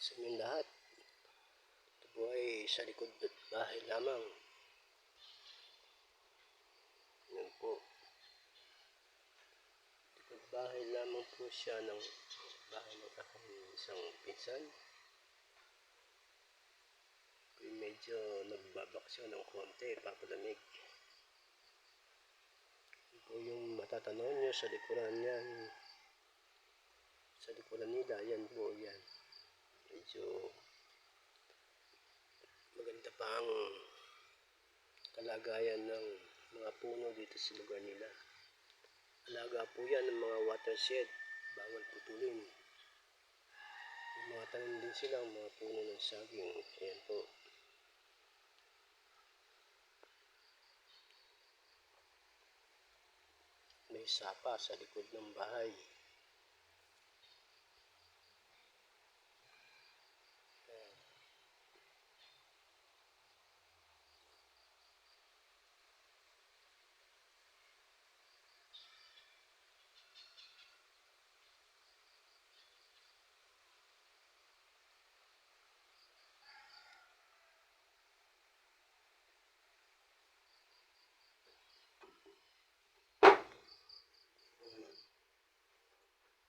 sa inyong lahat. Ito po ay sa likod bahay lamang. Yan po. Likod bahay lamang po siya ng bahay ng aking isang pinsan. Medyo nagbabaksyon ng konti, papalamig. Yan po yung matatanaw nyo sa likuran niyan. Sa likuran nila, yan po, yan. Medyo maganda pa ang kalagayan ng mga puno dito sa lugar nila. Alaga po yan ng mga watershed, bawal putulin. May mga tanim din silang mga puno ng saging. Ayan po. May sapa sa likod ng bahay.